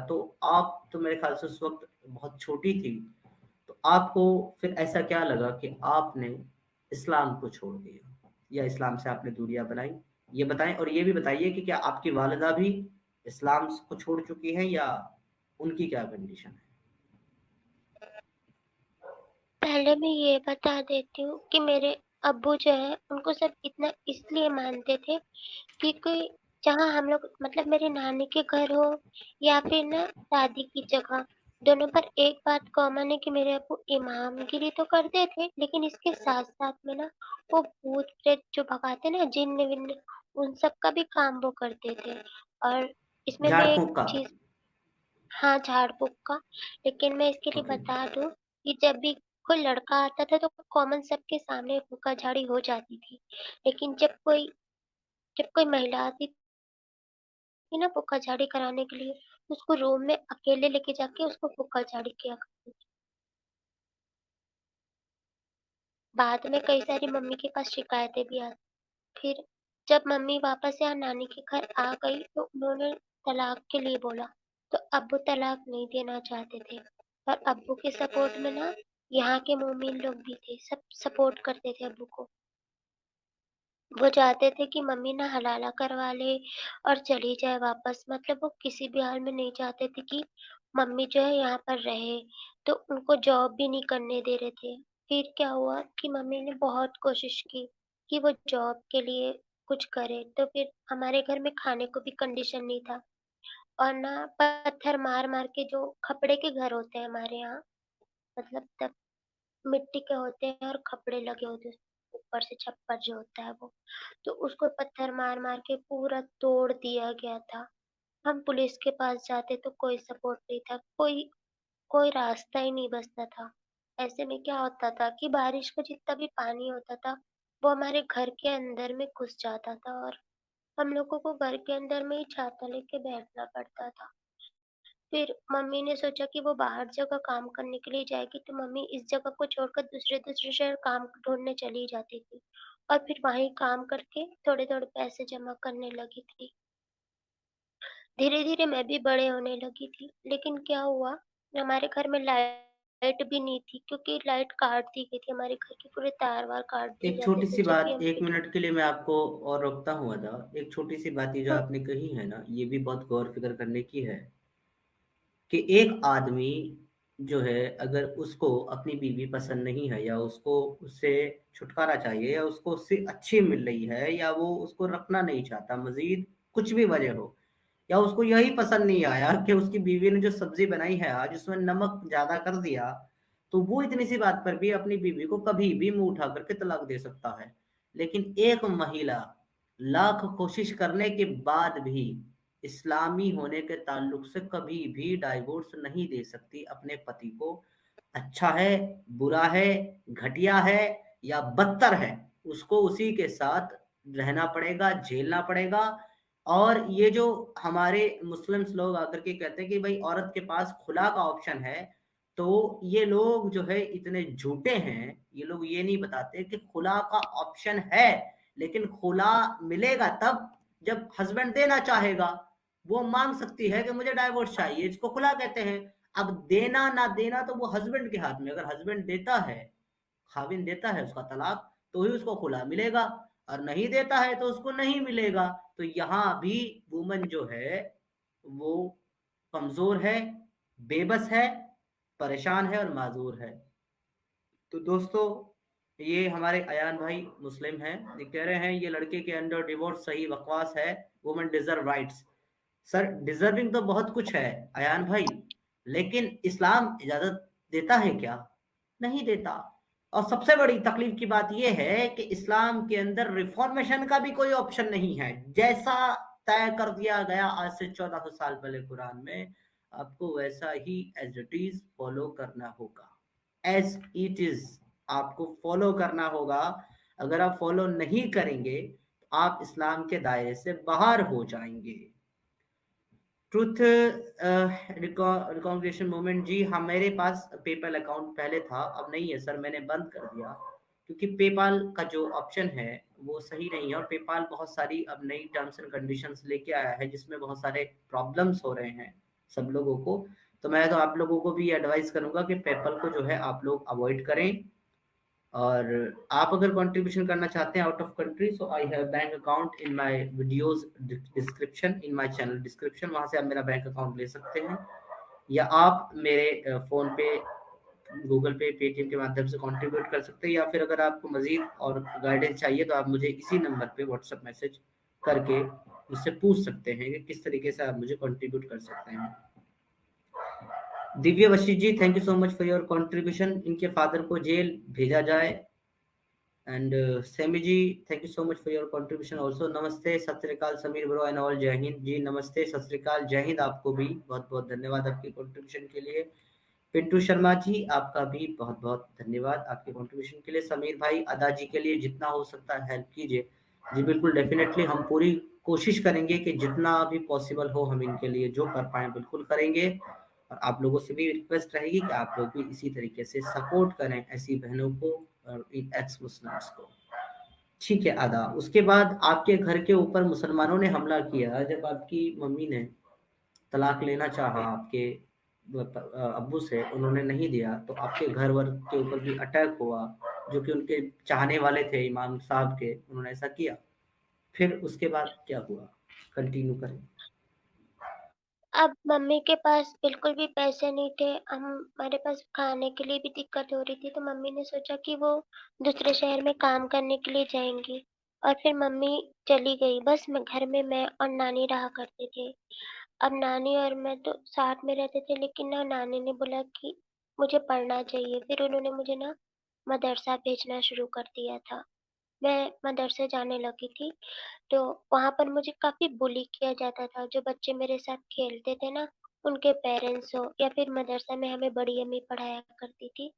तो आप तो मेरे ख्याल से उस वक़्त बहुत छोटी थी, तो आपको फिर ऐसा क्या लगा कि आपने इस्लाम को छोड़ दिया या इस्लाम से आपने दूरियाँ बनाई? ये बताएँ और ये भी बताइए कि क्या आपकी वालिदा भी इस्लाम को छोड़ चुकी हैं या उनकी क्या कंडीशन है? पहले मैं ये बता देती हूँ कि मेरे अब्बू जो है उनको सब इतना इसलिए मानते थे कि कोई जहाँ हम लोग मतलब मेरे नानी के घर हो या फिर ना दादी की जगह, दोनों पर एक बात कॉमन है कि मेरे अब्बू इमामगिरी तो करते थे, लेकिन इसके साथ साथ में ना वो भूत प्रेत जो भगाते ना, जिन्न विन्न, उन सब का भी काम वो करते थे। और इसमें मैं एक झाड़-फूँक का? चीज, हाँ, झाड़ फूक का। लेकिन मैं इसके लिए ओके, बता दूं कि जब भी कोई लड़का आता था तो कॉमन सबके सामने फूका झाड़ी हो जाती थी, लेकिन जब कोई महिला आती थी ना फूका झाड़ी कराने के लिए, उसको रूम में अकेले लेके जाके उसको फूका झाड़ी किया करती थी। बाद में कई सारी मम्मी के पास शिकायतें भी आई। फिर जब मम्मी वापस यहाँ नानी के घर आ गई तो उन्होंने तलाक के लिए बोला, तो अब्बू तलाक नहीं देना चाहते थे। और अब्बू के सपोर्ट में ना यहाँ के मोमिन लोग भी थे, सब सपोर्ट करते थे अब्बू को। वो चाहते थे कि मम्मी ना हलाला करवा ले और चली जाए वापस, मतलब वो किसी भी हाल में नहीं चाहते थे कि मम्मी जो है यहाँ पर रहे, तो उनको जॉब भी नहीं करने दे रहे थे। फिर क्या हुआ कि मम्मी ने बहुत कोशिश की कि वो जॉब के लिए कुछ करे, तो फिर हमारे घर में खाने को भी कंडीशन नहीं था। और ना पत्थर मार मार के, जो खपड़े के घर होते हैं हमारे यहाँ, मतलब तब मिट्टी के होते हैं और खपड़े लगे होते हैं, ऊपर से छप्पर जो होता है वो, तो उसको पत्थर मार मार के पूरा तोड़ दिया गया था। हम पुलिस के पास जाते तो कोई सपोर्ट नहीं था, कोई कोई रास्ता ही नहीं बचता था। ऐसे में क्या होता था कि बारिश का जितना भी पानी होता था वो हमारे घर के अंदर में घुस जाता था, और हम लोगों को घर के अंदर में ही छाता लेके बैठना पड़ता था। फिर मम्मी ने सोचा कि वो बाहर जगह काम करने के लिए जाएगी, तो मम्मी इस जगह को छोड़कर दूसरे दूसरे शहर काम ढूंढने चली जाती थी, और फिर वहीं काम करके थोड़े थोड़े पैसे जमा करने लगी थी। धीरे धीरे मैं भी बड़े होने लगी थी, लेकिन क्या हुआ, हमारे घर में लाइट भी नहीं थी, क्योंकि लाइट काट दी गई थी, हमारे घर के पूरे तार वार काट दिए एक जाते थे छोटी-सी जब भी बात हम 1 मिनट के लिए मैं आपको और रोकता हूँ आदा। एक छोटी-सी बात ये जो हम्म, आपने कही है ना, ये भी बहुत गौर-फ़िक्र करने की है कि एक आदमी जो है अगर उसको अपनी बीवी पसंद नहीं है या उसको उससे छुटकारा चाहिए या उसको उससे अच्छी मिल रही है या वो उसको रखना नहीं चाहता मज़ीद कुछ भी वजह हो या उसको यही पसंद नहीं आया कि उसकी बीवी ने जो सब्ज़ी बनाई है आज उसमें नमक ज़्यादा कर दिया, तो वो इतनी सी बात पर भी अपनी बीवी को कभी भी मुँह उठा कर के तलाक दे सकता है। लेकिन एक महिला लाख कोशिश करने के बाद भी इस्लामी होने के ताल्लुक से कभी भी डाइवोर्स नहीं दे सकती अपने पति को। अच्छा है, बुरा है, घटिया है या बदतर है, उसको उसी के साथ रहना पड़ेगा, झेलना पड़ेगा। और ये जो हमारे मुस्लिम्स लोग आकर के कहते हैं कि भई औरत के पास खुला का ऑप्शन है, तो ये लोग जो है इतने झूठे हैं, ये लोग ये नहीं बताते कि खुला का ऑप्शन है, लेकिन खुला मिलेगा तब जब हस्बैंड देना चाहेगा। वो माँग सकती है कि मुझे डाइवोर्स चाहिए, इसको खुला कहते हैं। अब देना ना देना तो वो हस्बैंड के हाथ में, अगर हस्बैंड देता है, खाविंद देता है उसका तलाक, तो ही उसको खुला मिलेगा और नहीं देता है तो उसको नहीं मिलेगा। तो यहाँ भी वुमन जो है, वो कमज़ोर है, बेबस है, परेशान है और माज़ूर है। तो दोस्तों, ये हमारे अयान भाई मुस्लिम हैं, ये कह रहे हैं ये लड़के के अंडर डिवोर्स सही बकवास है, women deserve rights. Sir deserving तो बहुत कुछ है अयान भाई, लेकिन इस्लाम इजाज़त देता है क्या? नहीं देता। और सबसे बड़ी तकलीफ की बात ये है कि इस्लाम के अंदर रिफॉर्मेशन का भी कोई ऑप्शन नहीं है। जैसा तय कर दिया गया आज से 1400 साल पहले कुरान में, आपको वैसा ही एज़ इट इज़ फॉलो करना होगा। एज़ इट इज़ आपको फॉलो करना होगा। अगर आप फॉलो नहीं करेंगे, तो आप इस्लाम के दायरे से बाहर हो जाएँगे। ट्रुथ रिकॉन्ग्रेशन मूवमेंट जी हाँ, मेरे पास पेपल अकाउंट पहले था, अब नहीं है सर, मैंने बंद कर दिया क्योंकि पेपाल का जो ऑप्शन है वो सही नहीं है और पेपाल बहुत सारी अब नई टर्म्स एंड कंडीशंस लेके आया है जिसमें बहुत सारे प्रॉब्लम्स हो रहे हैं। सब लोगों को। तो मैं तो आप लोगों को भी एडवाइस करूंगा कि पेपल को जो है आप लोग अवॉइड करें। और आप अगर कंट्रीब्यूशन करना चाहते हैं out of country, so I have bank account in my videos description, in my channel description, वहां से आप मेरा बैंक अकाउंट ले सकते हैं। या आप मेरे फोन पे, गूगल पे, पेटीएम के माध्यम से कंट्रीब्यूट कर सकते हैं। या फिर अगर आपको मजीद और गाइडेंस चाहिए तो आप मुझे इसी नंबर पे व्हाट्सएप मैसेज करके मुझसे पूछ सकते हैं कि किस तरीके से आप मुझे कंट्रीब्यूट कर सकते हैं। Divya Vashi ji, thank you so much for your contribution. इनके फादर को जेल भेजा जाए। And Semi ji, thank you so much for your contribution also. नमस्ते, सत श्री अकाल समीर ब्रो एंड ऑल, जय हिंद जी। नमस्ते, सत श्री अकाल, जय हिंद। आपको भी बहुत बहुत धन्यवाद आपकी कंट्रीब्यूशन के लिए। पिंटू शर्मा जी, आपका भी बहुत बहुत धन्यवाद आपके कंट्रीब्यूशन के लिए। समीर भाई, अदा जी के लिए जितना हो सकता है हेल्प कीजिए। जी बिल्कुल, डेफिनेटली हम पूरी कोशिश करेंगे कि जितना भी पॉसिबल हो हम इनके लिए जो कर पाए बिल्कुल करेंगे। और आप लोगों से भी रिक्वेस्ट रहेगी कि आप लोग भी इसी तरीके से सपोर्ट करें ऐसी बहनों को और इन एक्स मुस्लिम्स को। ठीक है अदा। उसके बाद आपके घर के ऊपर मुसलमानों ने हमला किया जब आपकी मम्मी ने तलाक लेना चाहा आपके अब्बू से, उन्होंने नहीं दिया, तो आपके घर वर के ऊपर भी अटैक हुआ, जो कि उनके चाहने वाले थे इमाम साहब के, उन्होंने ऐसा किया। फिर उसके बाद क्या हुआ, कंटिन्यू करें। अब मम्मी के पास बिल्कुल भी पैसे नहीं थे, हमारे पास खाने के लिए भी दिक्कत हो रही थी, तो मम्मी ने सोचा कि वो दूसरे शहर में काम करने के लिए जाएंगी। और फिर मम्मी चली गई, बस मैं घर में मैं और नानी रहा करते थे। अब नानी और मैं तो साथ में रहते थे, लेकिन ना नानी ने बोला कि मुझे पढ़ना चाहिए, फिर उन्होंने मुझे ना मदरसा भेजना शुरू कर दिया था। मैं मदरसे जाने लगी थी, तो वहाँ पर मुझे काफ़ी बुली किया जाता था। जो बच्चे मेरे साथ खेलते थे ना, उनके पेरेंट्स हो या फिर मदरसा में हमें बड़ी अम्मी पढ़ाया करती थी,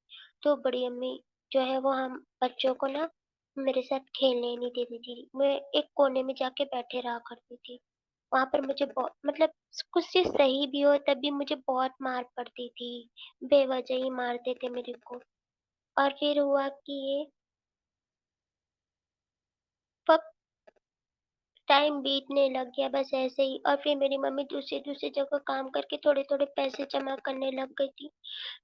तो बड़ी अम्मी जो है वो हम बच्चों को ना मेरे साथ खेलने नहीं देती थी। मैं एक कोने में जाके बैठे रहा करती थी। वहाँ पर मुझे बहुत मतलब कुछ चीज़ सही भी हो तब भी मुझे बहुत मार पड़ती थी, बेवजह ही मारते थे मेरे को। और फिर हुआ कि ये वक़्त टाइम बीतने लग गया बस ऐसे ही, और फिर मेरी मम्मी दूसरी दूसरी जगह काम करके थोड़े थोड़े पैसे जमा करने लग गई थी।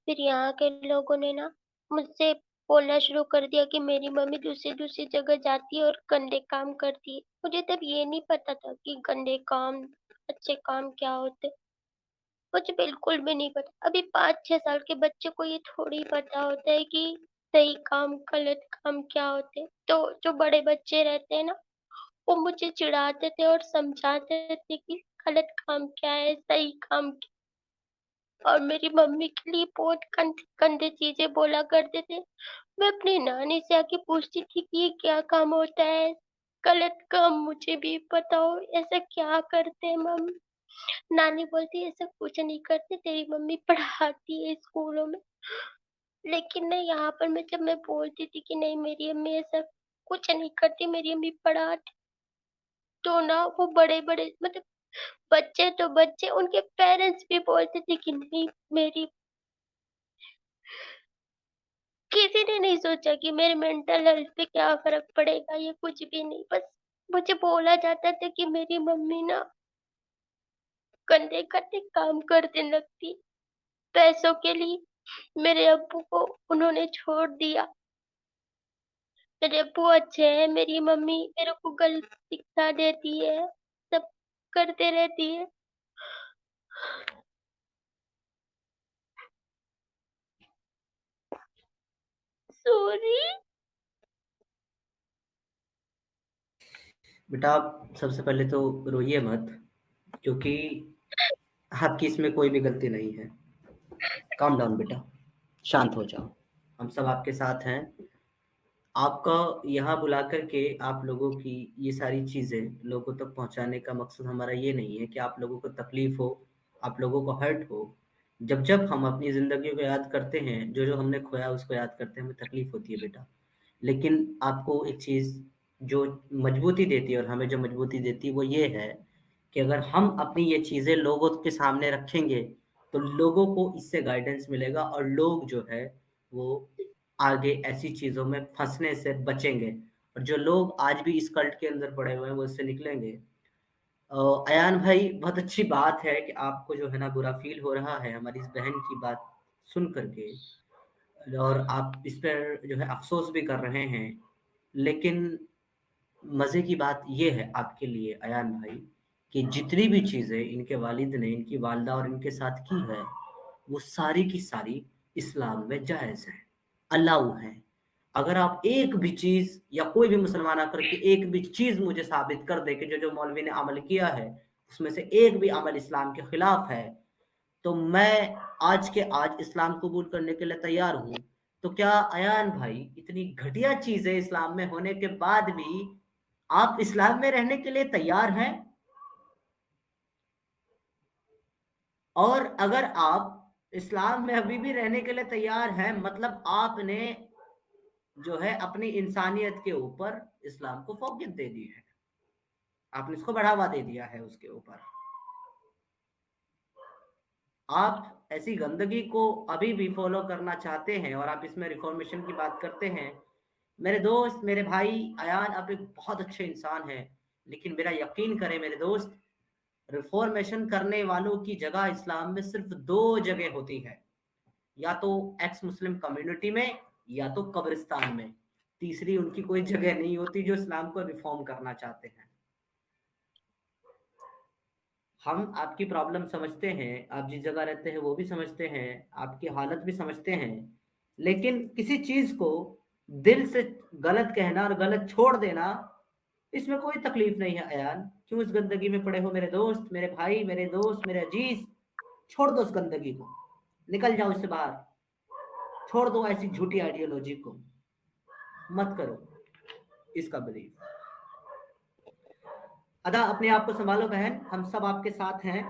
फिर यहाँ के लोगों ने ना मुझसे बोलना शुरू कर दिया कि मेरी मम्मी दूसरी दूसरी जगह जाती है और गंदे काम करती है। मुझे तब ये नहीं पता था कि गंदे काम अच्छे काम क्या होते, मुझे बिल्कुल भी नहीं पता। अभी 5-6 साल के बच्चे को ये थोड़ी पता होता है कि सही काम गलत काम क्या होते। तो जो बड़े बच्चे रहते हैं ना, वो मुझे चिढ़ाते थे और समझाते थे कि गलत काम क्या है, सही काम क्या। और मेरी मम्मी के लिए बहुत गंदे गंदे चीजें बोला करते थे। मैं अपनी नानी से आके पूछती थी कि ये क्या काम होता है, गलत काम मुझे भी पता हो, ऐसा क्या करते हैं मम्मी। नानी बोलती है ऐसा कुछ नहीं करते, तेरी मम्मी पढ़ाती है स्कूलों में। लेकिन ना यहाँ पर जब मैं बोलती थी कि नहीं मेरी अम्मी ऐसा कुछ नहीं करती, मेरी अम्मी पढ़ाती, तो ना वो बड़े बड़े मतलब बच्चे तो बच्चे, उनके पेरेंट्स भी बोलते थे कि नहीं मेरी, किसी ने नहीं सोचा कि मेरे मेंटल हेल्थ पे क्या फर्क पड़ेगा, ये कुछ भी नहीं। बस मुझे बोला जाता था कि मेरी मम्मी ना गंदे गंदे काम करने लगती पैसों के लिए। मेरे अब्बू को उन्होंने छोड़ दिया। मेरे अब्बू अच्छे हैं, मेरी मम्मी मेरे को गलत शिक्षा देती है, सब करते रहती है। सॉरी। बेटा आप सबसे पहले तो रोइए मत, क्योंकि आपकी इसमें कोई भी गलती नहीं है। काम डाउन बेटा, शांत हो जाओ, हम सब आपके साथ हैं। आपका यहाँ बुला करके आप लोगों की ये सारी चीज़ें लोगों तक पहुँचाने का मकसद हमारा ये नहीं है कि आप लोगों को तकलीफ़ हो, आप लोगों को हर्ट हो। जब जब हम अपनी ज़िंदगी को याद करते हैं, जो जो हमने खोया उसको याद करते हैं, हमें तकलीफ़ होती है बेटा। लेकिन आपको एक चीज़ जो मजबूती देती है, और हमें जो मजबूती देती है वो ये है कि अगर हम अपनी ये चीज़ें लोगों के सामने रखेंगे, तो लोगों को इससे गाइडेंस मिलेगा और लोग जो है वो आगे ऐसी चीज़ों में फँसने से बचेंगे। और जो लोग आज भी इस कल्ट के अंदर पड़े हुए हैं वो इससे निकलेंगे। अयान भाई, बहुत अच्छी बात है कि आपको जो है ना बुरा फ़ील हो रहा है हमारी इस बहन की बात सुन कर के, और आप इस पर जो है अफ़सोस भी कर रहे हैं। लेकिन मज़े की बात ये है आपके लिए अयान भाई, कि जितनी भी चीज़ें इनके वालिद ने, इनकी वालिदा और इनके साथ की है, वो सारी की सारी इस्लाम में जायज़ है, अलाउ है। अगर आप एक भी चीज़ या कोई भी मुसलमान आकर के एक भी चीज़ मुझे साबित कर दे कि जो-जो मौलवी ने अमल किया है, उसमें से एक भी अमल इस्लाम के खिलाफ है, तो मैं आज के आज इस्लाम कबूल करने के लिए तैयार हूँ। तो क्या अयान भाई, इतनी घटिया चीज़ें इस्लाम में होने के बाद भी आप इस्लाम में रहने के लिए तैयार हैं? और अगर आप इस्लाम में अभी भी रहने के लिए तैयार हैं, मतलब आपने जो है अपनी इंसानियत के ऊपर इस्लाम को फ़ौक़ियत दे दी है। आपने इसको बढ़ावा दे दिया है उसके ऊपर। आप ऐसी गंदगी को अभी भी फ़ॉलो करना चाहते हैं और आप इसमें रिफ़ॉर्मेशन की बात करते हैं। मेरे दोस्त, मेरे भाई अयान, आप एक बहुत अच्छे इंसान हैं, लेकिन मेरा यकीन करें मेरे दोस्त, रिफ़ॉर्मेशन करने वालों की जगह इस्लाम में सिर्फ़ 2 जगह होती है, या तो एक्स मुस्लिम कम्युनिटी में या तो कब्रिस्तान में। तीसरी उनकी कोई जगह नहीं होती जो इस्लाम को रिफ़ॉर्म करना चाहते हैं। हम आपकी प्रॉब्लम समझते हैं, आप जिस जगह रहते हैं वो भी समझते हैं, आपकी हालत भी समझते हैं, लेकिन किसी चीज़ को दिल से गलत कहना और गलत छोड़ देना, इसमें कोई तकलीफ़ नहीं है अयान। क्यों इस गंदगी में पड़े हो मेरे दोस्त, मेरे भाई, मेरे दोस्त, मेरे अज़ीज़? छोड़ दो उस गंदगी को, निकल जाओ इससे बाहर, छोड़ दो ऐसी झूठी आइडियोलॉजी को, मत करो इसका बिलीव। अदा अपने आप को सँभालो बहन, हम सब आपके साथ हैं,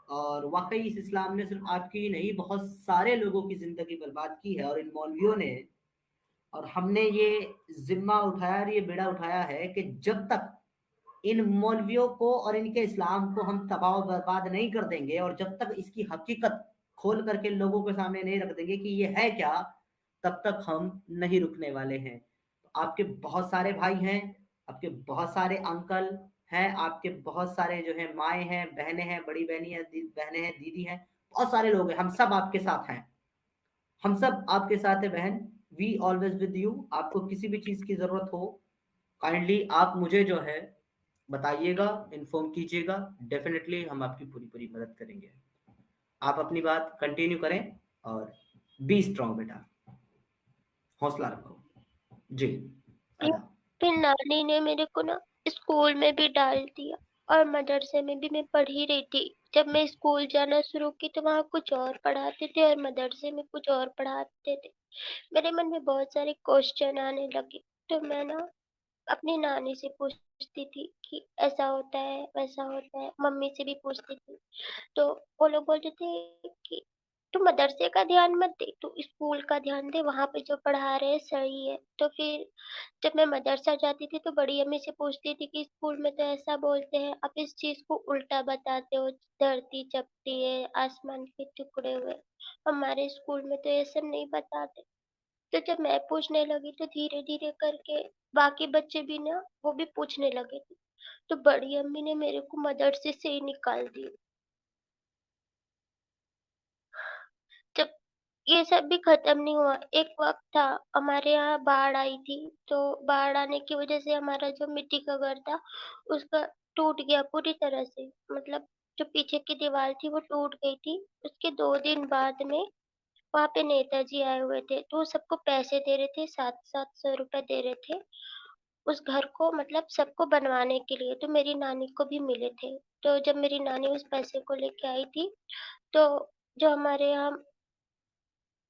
और वाक़ई इस इस्लाम ने सिर्फ़ आपकी ही नहीं, बहुत सारे लोगों की ज़िंदगी बर्बाद की है, और इन मौलवियों ने, और हमने ये ज़िम्मा उठाया और ये बेड़ा उठाया है कि जब तक इन मौलवियों को और इनके इस्लाम को हम तबाह बर्बाद नहीं कर देंगे, और जब तक इसकी हकीकत खोल करके लोगों के सामने नहीं रख देंगे कि ये है क्या, तब तक हम नहीं रुकने वाले हैं। आपके बहुत सारे भाई हैं, आपके बहुत सारे अंकल हैं, आपके बहुत सारे जो है माएँ हैं, बहनें हैं, बड़ी बहनी हैं, बहनें हैं, दीदी हैं, बहुत सारे लोग हैं, हम सब आपके साथ हैं। हम सब आपके साथ हैं बहन, वी ऑलवेज़ विद यू। आपको किसी भी चीज़ की ज़रूरत हो, काइंडली आप मुझे जो है बताइएगा, इन्फॉर्म कीजिएगा, डेफ़िनिटली हम आपकी पूरी-पूरी मदद करेंगे। आप अपनी बात कंटिन्यू करें, और बी स्ट्रॉन्ग बेटा, हौसला रखो। जी, फिर आदाब। फिर नानी ने मेरे को ना स्कूल में भी डाल दिया, और मदरसे में भी मैं पढ़ ही रही थी। जब मैं स्कूल जाना शुरू की तो वहाँ कुछ और पढ़ाते थे और मदरसे में कुछ और पढ़ाते थे। मेरे मन में बहुत सारे क्वेश्चन आने लगे, तो मैं ना अपनी नानी से पूछती थी कि ऐसा होता है, वैसा होता है, मम्मी से भी पूछती थी। तो वो लोग बोलते थे कि तू मदरसे का ध्यान मत दे, तू स्कूल का ध्यान दे, वहाँ पे जो पढ़ा रहे हैं सही है। तो फिर जब मैं मदरसा जाती थी तो बड़ी अम्मी से पूछती थी कि स्कूल में तो ऐसा बोलते हैं, आप इस चीज़ को उल्टा बताते हो, धरती चपटी है, आसमान के टुकड़े हुए। हमारे स्कूल में तो ये सब नहीं बताते। तो जब मैं पूछने लगी तो धीरे-धीरे करके बाकी बच्चे भी ना वो भी पूछने लगे थे। तो बड़ी अम्मी ने मेरे को मदरसे से ही निकाल दिया। जब ये सब भी खत्म नहीं हुआ, एक वक़्त था हमारे यहाँ बाढ़ आई थी, तो बाढ़ आने की वज़ह से हमारा जो मिट्टी का घर था, उसका टूट गया पूरी तरह से। मतलब जो पीछे की दीवार थी वो टूट गई थी। उसके 2 दिन बाद में वहाँ पे नेताजी आए हुए थे, तो वो सबको पैसे दे रहे थे, 700-700 रुपए दे रहे थे, उस घर को मतलब सबको बनवाने के लिए, तो मेरी नानी को भी मिले थे। तो जब मेरी नानी उस पैसे को लेके आई थी, तो जो हमारे यहाँ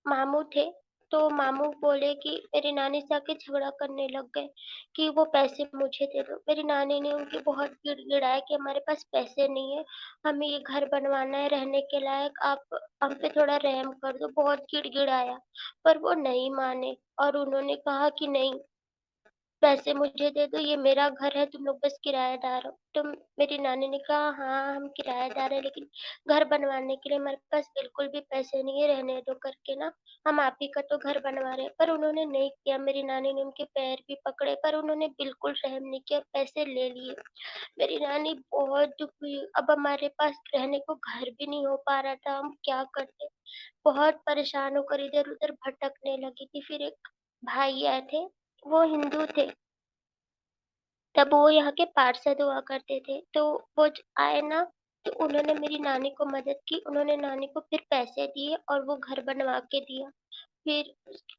मामू थे, तो मामू बोले कि मेरी नानी से आके झगड़ा करने लग गए कि वो पैसे मुझे दे दो। मेरी नानी ने उनकी बहुत गिड़गिड़ाया कि हमारे पास पैसे नहीं है, हमें ये घर बनवाना है रहने के लायक, आप हम पे थोड़ा रहम कर दो, बहुत गिड़गिड़ाया। पर वो नहीं माने और उन्होंने कहा कि नहीं, पैसे मुझे दे दो, ये मेरा घर है, तुम लोग बस किराएदार हो। तो मेरी नानी ने कहा हाँ हम किराएदार है, लेकिन घर बनवाने के लिए हमारे पास बिल्कुल भी पैसे नहीं है, रहने दो करके ना हम आप ही का तो घर बनवा रहे हैं। पर उन्होंने नहीं किया, मेरी नानी ने उनके पैर भी पकड़े पर उन्होंने बिल्कुल रहम नहीं किया, पैसे ले लिए। मेरी नानी बहुत दुखी, अब हमारे पास रहने को घर भी नहीं हो पा रहा था, हम क्या करते। बहुत परेशान होकर इधर उधर भटकने लगी थी। फिर एक भाई आए थे, वो हिंदू थे, तब वो यहाँ के पार्षद हुआ करते थे। तो वो आए ना, तो उन्होंने मेरी नानी को मदद की, उन्होंने नानी को फिर पैसे दिए और वो घर बनवा के दिया। फिर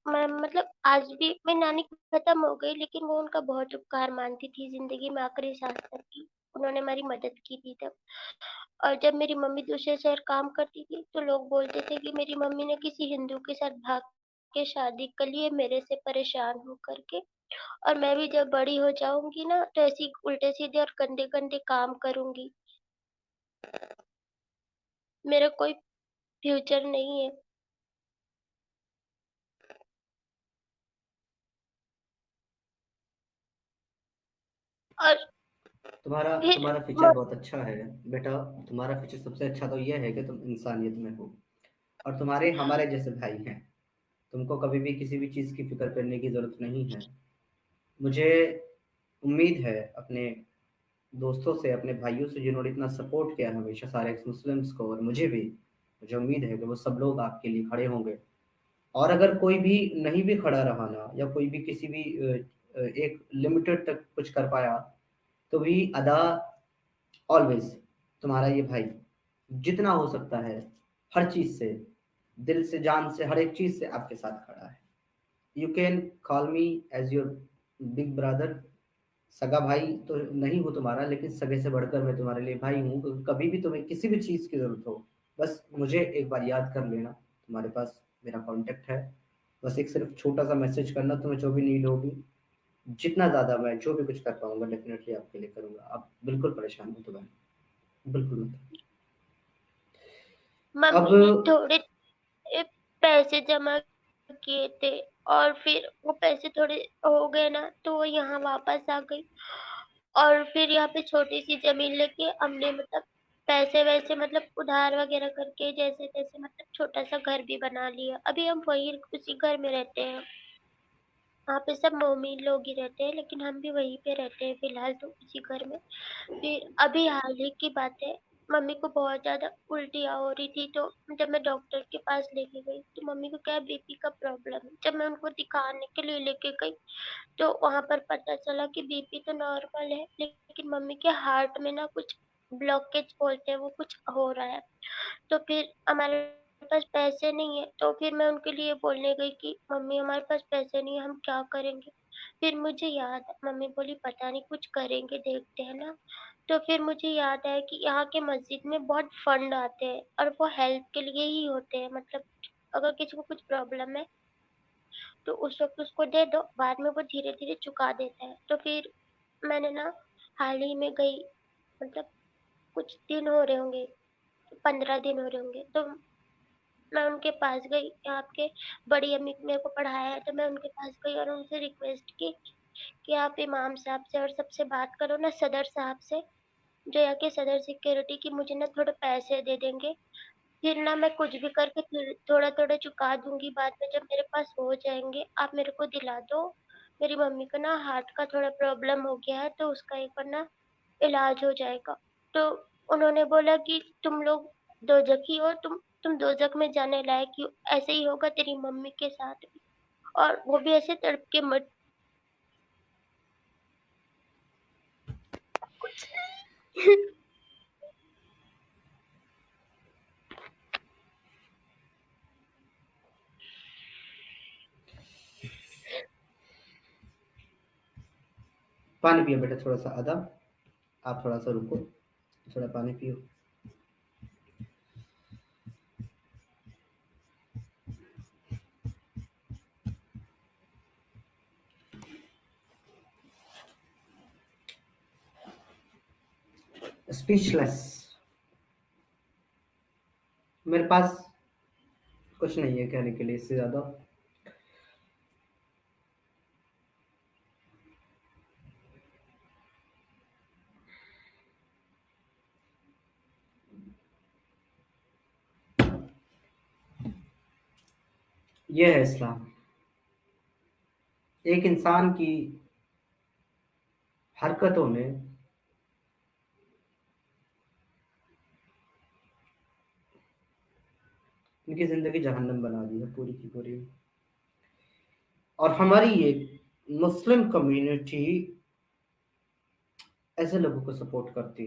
मैं मतलब आज भी मेरी नानी खत्म हो गई, लेकिन वो उनका बहुत उपकार मानती थी, जिंदगी में आखिरी सांस तक की उन्होंने हमारी मदद की थी तब। और जब मेरी मम्मी दूसरे शहर काम करती थी, तो लोग बोलते थे कि मेरी मम्मी ने किसी हिंदू के साथ भाग के शादी कर ली है, मेरे से परेशान हो करके। और मैं भी जब बड़ी हो जाऊंगी ना, तो ऐसी उल्टे सीधे और गंदे गंदे काम करूंगी, मेरा कोई फ्यूचर नहीं है। और तुम्हारा फिर तुम्हारा फ्यूचर बहुत अच्छा है बेटा। तुम्हारा फ्यूचर सबसे अच्छा तो यह है कि तुम इंसानियत में हो, और तुम्हारे हमारे जैसे भाई हैं। तुमको कभी भी किसी भी चीज़ की फिक्र करने की ज़रूरत नहीं है। मुझे उम्मीद है अपने दोस्तों से, अपने भाइयों से, जिन्होंने इतना सपोर्ट किया हमेशा सारे एक्स मुस्लिम्स को, और मुझे भी, मुझे उम्मीद है कि वो सब लोग आपके लिए खड़े होंगे। और अगर कोई भी नहीं भी खड़ा रहा ना, या कोई भी किसी भी एक लिमिटेड तक कुछ कर पाया, तो भी अदा ऑलवेज, तुम्हारा ये भाई जितना हो सकता है हर चीज से, दिल से, जान से, हर एक चीज से आपके साथ खड़ा है। You can call me as your big brother. सगा भाई तो नहीं हूँ तुम्हारा, लेकिन सगे से बढ़कर मैं तुम्हारे लिए भाई हूँ। तो कभी भी तुम्हें किसी भी चीज की जरूरत हो, बस मुझे एक बार याद कर लेना। तुम्हारे पास मेरा कांटेक्ट है। बस एक सिर्फ छोटा सा मैसेज करना, तुम्हें जो भी नीड होगी, जितना ज्यादा मैं जो भी कुछ कर पाऊंगा डेफिनेटली आपके लिए करूंगा। आप बिल्कुल परेशान मत हो, बिल्कुल मत। अब मम्मी ने थोड़े पैसे जमा किए थे, और फिर वो पैसे थोड़े हो गए ना, तो वो यहाँ वापस आ गई। और फिर यहाँ पे छोटी सी जमीन लेके हमने मतलब पैसे वैसे मतलब उधार वगैरह करके जैसे तैसे मतलब छोटा सा घर भी बना लिया। अभी हम वही उसी घर में रहते हैं। वहाँ पे सब मोमी लोग ही रहते हैं, लेकिन हम भी वहीं पे रहते हैं फिलहाल तो उसी घर में। फिर अभी हाल ही की बात है, मम्मी को बहुत ज्यादा उल्टियाँ हो रही थी, तो जब मैं डॉक्टर के पास लेके गई, तो मम्मी को क्या बीपी का प्रॉब्लम है। जब मैं उनको दिखाने के लिए लेके गई, तो वहां पर पता चला कि बीपी तो नॉर्मल है, लेकिन मम्मी के हार्ट में ना कुछ ब्लॉकेज बोलते हैं, वो कुछ हो रहा है। तो फिर हमारे पास पैसे नहीं है, तो फिर मैं उनके लिए बोलने गई कि मम्मी हमारे पास पैसे नहीं है, हम क्या करेंगे। फिर मुझे याद, मम्मी बोली पता नहीं कुछ करेंगे, देखते हैं ना। तो फिर मुझे याद आया कि यहाँ के मस्जिद में बहुत फंड आते हैं, और वो हेल्प के लिए ही होते हैं। मतलब अगर किसी को कुछ प्रॉब्लम है, तो उस वक्त उसको दे दो, बाद में वो धीरे धीरे चुका देता है। तो फिर मैंने ना हाल ही में गई, मतलब कुछ दिन हो रहे होंगे, 15 दिन हो रहे होंगे, तो मैं उनके पास गई। आपके बड़ी अम्मी ने मेरे को पढ़ाया है, तो मैं उनके पास गई और उनसे रिक्वेस्ट की कि आप इमाम साहब से और सबसे बात करो ना, सदर साहब से, जो यहाँ के सदर सिक्योरिटी, की मुझे ना थोड़े पैसे दे देंगे। फिर ना मैं कुछ भी करके फिर थोड़ा थोड़ा चुका दूंगी, बाद में जब मेरे पास हो जाएंगे आप मेरे को दिला दो। मेरी मम्मी को ना हार्ट का थोड़ा प्रॉब्लम हो गया है, तो उसका एक बार ना इलाज हो जाएगा। तो उन्होंने बोला कि तुम लोग दोजखी हो, तुम दोजख में जाने लायक ही हो, ऐसे ही होगा तेरी मम्मी के साथ भी। और वो भी ऐसे तड़प के मर कुछ पानी पियो बेटा, थोड़ा सा आधा। आप थोड़ा सा रुको, थोड़ा पानी पियो। स्पीचलेस। मेरे पास कुछ नहीं है कहने के लिए इससे ज्यादा। ये है इस्लाम। एक इंसान की हरकतों ने उनकी ज़िंदगी जहन्नम बना दी है पूरी की पूरी। और हमारी ये मुस्लिम कम्युनिटी ऐसे लोगों को सपोर्ट करती है।